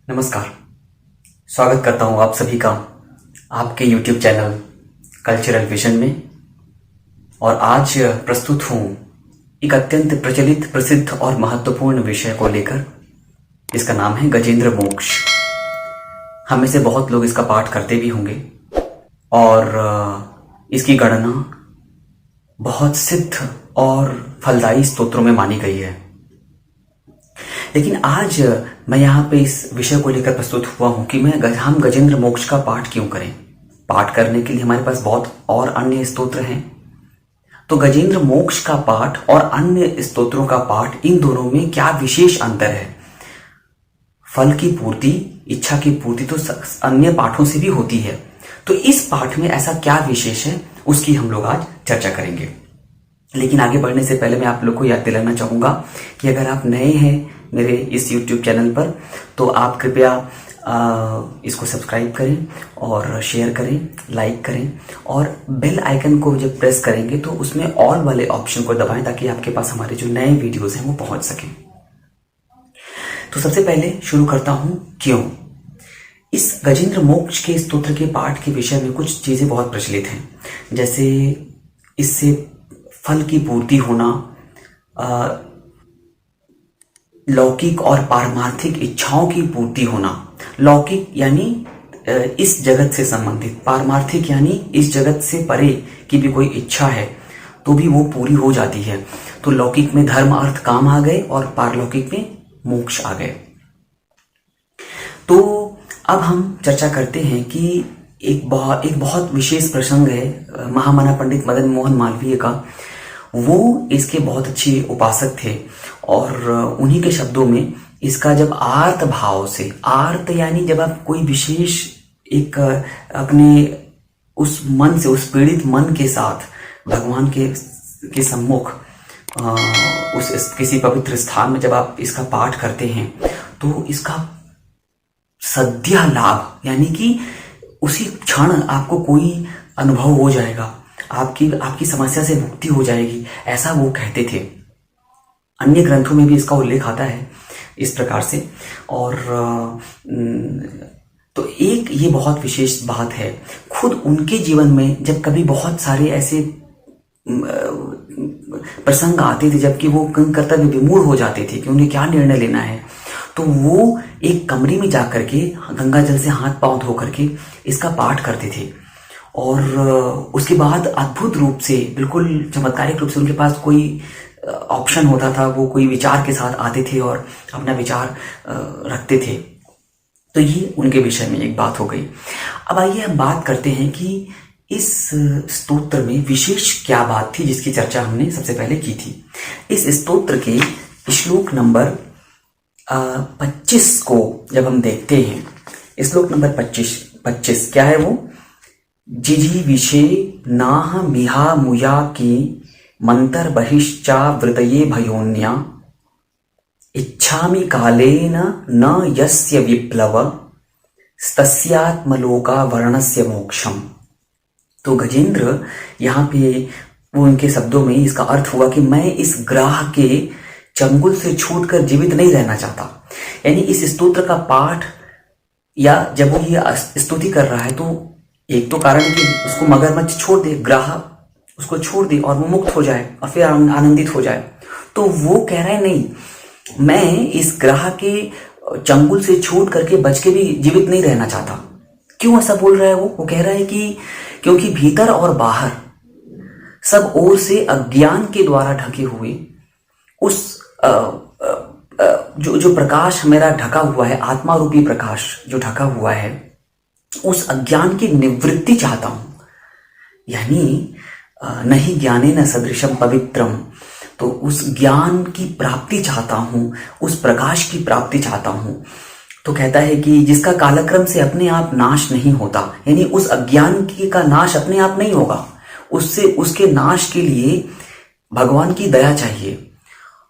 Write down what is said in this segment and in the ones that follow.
नमस्कार। स्वागत करता हूँ आप सभी का आपके YouTube चैनल कल्चरल विजन में। और आज प्रस्तुत हूँ एक अत्यंत प्रचलित, प्रसिद्ध और महत्वपूर्ण विषय को लेकर। इसका नाम है गजेंद्र मोक्ष। हम में से बहुत लोग इसका पाठ करते भी होंगे और इसकी गणना बहुत सिद्ध और फलदायी स्तोत्रों में मानी गई है। लेकिन आज मैं यहाँ पे इस विषय को लेकर प्रस्तुत हुआ हूँ कि हम गजेंद्र मोक्ष का पाठ क्यों करें। पाठ करने के लिए हमारे पास बहुत और अन्य स्तोत्र हैं। तो गजेंद्र मोक्ष का पाठ और अन्य स्तोत्रों का पाठ, इन दोनों में क्या विशेष अंतर है। फल की पूर्ति, इच्छा की पूर्ति तो अन्य पाठों से भी होती है, तो इस पाठ में ऐसा क्या विशेष है, उसकी हम लोग आज चर्चा करेंगे। लेकिन आगे बढ़ने से पहले मैं आप लोग को याद दिलाना चाहूंगा कि अगर आप नए हैं मेरे इस YouTube चैनल पर, तो आप कृपया इसको सब्सक्राइब करें और शेयर करें, लाइक करें, और बेल आइकन को जब प्रेस करेंगे तो उसमें ऑल वाले ऑप्शन को दबाएं ताकि आपके पास हमारे जो नए वीडियोस हैं वो पहुंच सकें। तो सबसे पहले शुरू करता हूं क्यों। इस गजेंद्र मोक्ष के स्तोत्र के पाठ के विषय में कुछ चीजें बहुत प्रचलित हैं, जैसे इससे फल की पूर्ति होना, लौकिक और पारमार्थिक इच्छाओं की पूर्ति होना। लौकिक यानी इस जगत से संबंधित, पारमार्थिक यानी इस जगत से परे की भी कोई इच्छा है तो भी वो पूरी हो जाती है। तो लौकिक में धर्म अर्थ काम आ गए और पारलौकिक में मोक्ष आ गए। तो अब हम चर्चा करते हैं कि एक बहुत विशेष प्रसंग है महामना पंडित मदन मोहन मालवीय का। वो इसके बहुत अच्छे उपासक थे और उन्हीं के शब्दों में इसका जब आर्त भाव से, आर्त यानी जब आप कोई विशेष एक अपने उस मन से, उस पीड़ित मन के साथ भगवान के सम्मुख उस किसी पवित्र स्थान में जब आप इसका पाठ करते हैं तो इसका सद्य लाभ, यानी कि उसी क्षण आपको कोई अनुभव हो जाएगा, आपकी समस्या से मुक्ति हो जाएगी, ऐसा वो कहते थे। अन्य ग्रंथों में भी इसका उल्लेख आता है इस प्रकार से। और तो एक ये बहुत विशेष बात है। खुद उनके जीवन में जब कभी बहुत सारे ऐसे प्रसंग आते थे जबकि वो कर्तव्य विमूढ़ हो जाते थे कि उन्हें क्या निर्णय लेना है, तो वो एक कमरे में जाकर के गंगा जल से हाथ पांव धो करके इसका पाठ करते थे। और उसके बाद अद्भुत रूप से, बिल्कुल चमत्कारिक रूप से उनके पास कोई ऑप्शन होता था, वो कोई विचार के साथ आते थे और अपना विचार रखते थे। तो ये उनके विषय में एक बात हो गई। अब आइए हम बात करते हैं कि इस स्तोत्र में विशेष क्या बात थी जिसकी चर्चा हमने सबसे पहले की थी। इस स्तोत्र के श्लोक नंबर 25 को जब हम देखते हैं, श्लोक नंबर 25 क्या है वो। जिजी विषे नाह मिहा मुया की मंतर बहिश्चा वृतये भयोन्या इच्छामि कालेन न यस्य विप्लव तस्यात्मलोका वर्णस्य मोक्षम। तो गजेंद्र यहाँ पे वो उनके शब्दों में इसका अर्थ हुआ कि मैं इस ग्राह के चंगुल से छूटकर जीवित नहीं रहना चाहता। यानी इस स्तोत्र का पाठ या जब वो ये स्तुति कर रहा है तो एक तो कारण है कि उसको मगरमच्छ छोड़ दे, ग्राह उसको छोड़ दे और वो मुक्त हो जाए और फिर आनंदित हो जाए। तो वो कह रहा है नहीं, मैं इस ग्राह के चंगुल से छूट करके बच के भी जीवित नहीं रहना चाहता। क्यों ऐसा बोल रहा है वो कह रहा है कि क्योंकि भीतर और बाहर सब ओर से अज्ञान के द्वारा ढके हुए उस जो प्रकाश मेरा ढका हुआ है, आत्मा रूपी प्रकाश जो ढका हुआ है, उस अज्ञान की निवृत्ति चाहता हूं। यानी नहीं ज्ञाने न सदृशम पवित्रम, तो उस ज्ञान की प्राप्ति चाहता हूं, उस प्रकाश की प्राप्ति चाहता हूं। तो कहता है कि जिसका कालक्रम से अपने आप नाश नहीं होता, यानी उस अज्ञान की का नाश अपने आप नहीं होगा, उसके नाश के लिए भगवान की दया चाहिए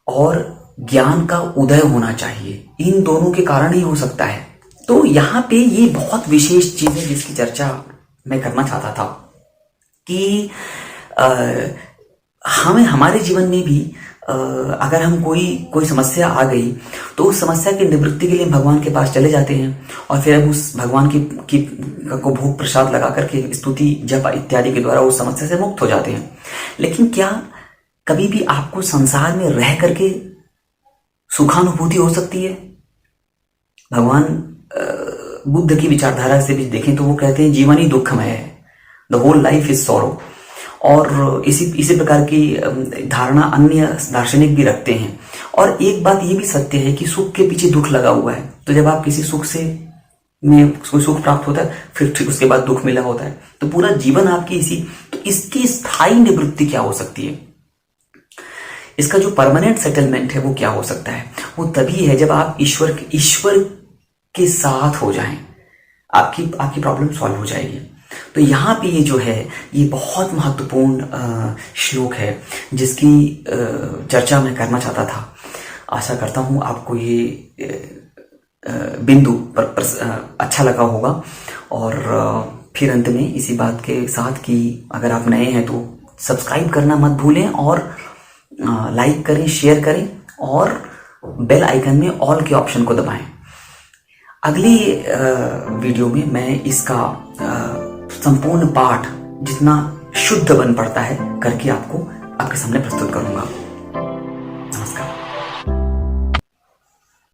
और ज्ञान का उदय होना चाहिए। इन दोनों के कारण ही हो सकता है। तो यहाँ पे ये बहुत विशेष चीज है जिसकी चर्चा मैं करना चाहता था कि हमें हमारे जीवन में भी अगर हम कोई समस्या आ गई तो उस समस्या की निवृत्ति के लिए भगवान के पास चले जाते हैं और फिर हम उस भगवान की को भोग प्रसाद लगा करके स्तुति जप इत्यादि के द्वारा उस समस्या से मुक्त हो जाते हैं। लेकिन क्या कभी भी आपको संसार में रह करके सुखानुभूति हो सकती है? भगवान बुद्ध की विचारधारा से भी देखें तो वो कहते हैं जीवन ही दुखमय है, the whole life is sorrow. और इसी प्रकार की धारणा अन्य दार्शनिक भी रखते हैं। और एक बात ये भी सत्य है कि सुख के पीछे दुख लगा हुआ है। तो जब आप किसी सुख से में कोई सुख प्राप्त होता है फिर ठीक उसके बाद दुख मिला होता है, तो पूरा जीवन आपकी तो इसकी स्थायी निवृत्ति क्या हो सकती है? इसका जो परमानेंट सेटलमेंट है वो क्या हो सकता है? वो तभी है जब आप ईश्वर के साथ हो जाएं, आपकी प्रॉब्लम सॉल्व हो जाएगी। तो यहाँ पे ये जो है ये बहुत महत्वपूर्ण श्लोक है जिसकी चर्चा मैं करना चाहता था। आशा करता हूँ आपको ये बिंदु पर अच्छा लगा होगा। और फिर अंत में इसी बात के साथ कि अगर आप नए हैं तो सब्सक्राइब करना मत भूलें और लाइक करें, शेयर करें और बेल आइकन में ऑल के ऑप्शन को दबाएं। अगली वीडियो में मैं इसका संपूर्ण पाठ जितना शुद्ध बन पड़ता है करके आपके सामने प्रस्तुत करूंगा।